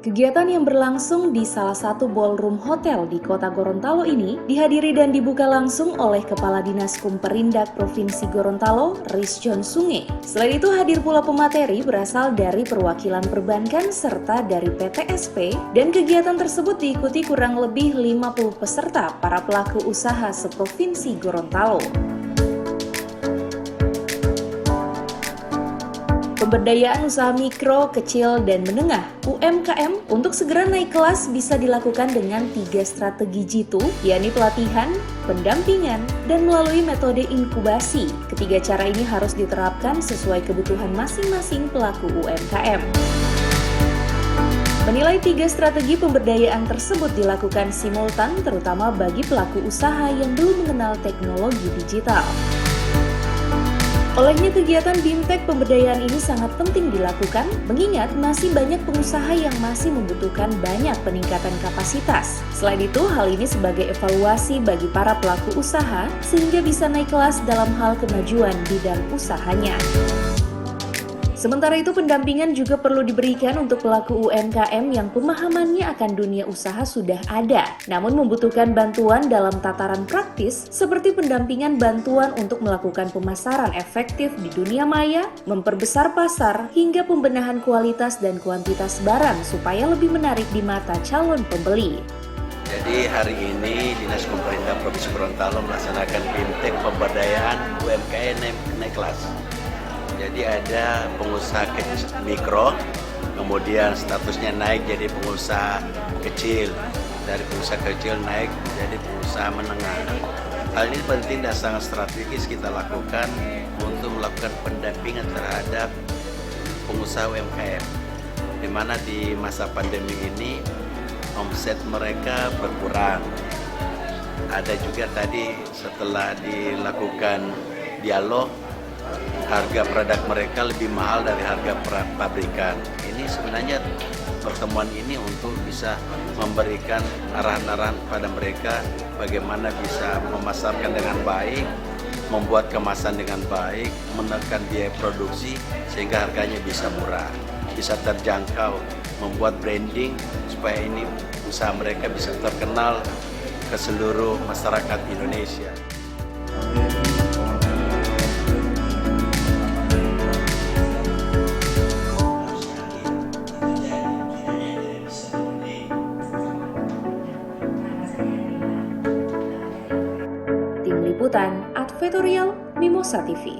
Kegiatan yang berlangsung di salah satu ballroom hotel di kota Gorontalo ini dihadiri dan dibuka langsung oleh Kepala Dinas Kumperindak Provinsi Gorontalo, Rizjon Sunge. Selain itu hadir pula pemateri berasal dari perwakilan perbankan serta dari PTSP, dan kegiatan tersebut diikuti kurang lebih 50 peserta para pelaku usaha seprovinsi Gorontalo. Pemberdayaan usaha mikro, kecil, dan menengah (UMKM) untuk segera naik kelas bisa dilakukan dengan 3 strategi jitu, yakni pelatihan, pendampingan, dan melalui metode inkubasi. Ketiga cara ini harus diterapkan sesuai kebutuhan masing-masing pelaku UMKM. Menilai 3 strategi pemberdayaan tersebut dilakukan simultan terutama bagi pelaku usaha yang belum mengenal teknologi digital. Olehnya kegiatan BIMTEK pemberdayaan ini sangat penting dilakukan, mengingat masih banyak pengusaha yang masih membutuhkan banyak peningkatan kapasitas. Selain itu, hal ini sebagai evaluasi bagi para pelaku usaha sehingga bisa naik kelas dalam hal kemajuan bidang usahanya. Sementara itu, pendampingan juga perlu diberikan untuk pelaku UMKM yang pemahamannya akan dunia usaha sudah ada, namun membutuhkan bantuan dalam tataran praktis seperti pendampingan bantuan untuk melakukan pemasaran efektif di dunia maya, memperbesar pasar, hingga pembenahan kualitas dan kuantitas barang supaya lebih menarik di mata calon pembeli. Jadi hari ini Dinas Kumperindak Provinsi Gorontalo melaksanakan BIMTEK pemberdayaan UMKM naik kelas. Jadi ada pengusaha mikro, kemudian statusnya naik jadi pengusaha kecil, dari pengusaha kecil naik jadi pengusaha menengah. Hal ini penting dan sangat strategis kita lakukan untuk melakukan pendampingan terhadap pengusaha UMKM, di mana di masa pandemi ini omset mereka berkurang. Ada juga tadi setelah dilakukan dialog, harga produk mereka lebih mahal dari harga pabrikan. Ini sebenarnya pertemuan ini untuk bisa memberikan arahan-arahan pada mereka bagaimana bisa memasarkan dengan baik, membuat kemasan dengan baik, menekan biaya produksi sehingga harganya bisa murah, bisa terjangkau, membuat branding supaya ini usaha mereka bisa terkenal ke seluruh masyarakat Indonesia. Tim Liputan Advertorial Mimosa TV.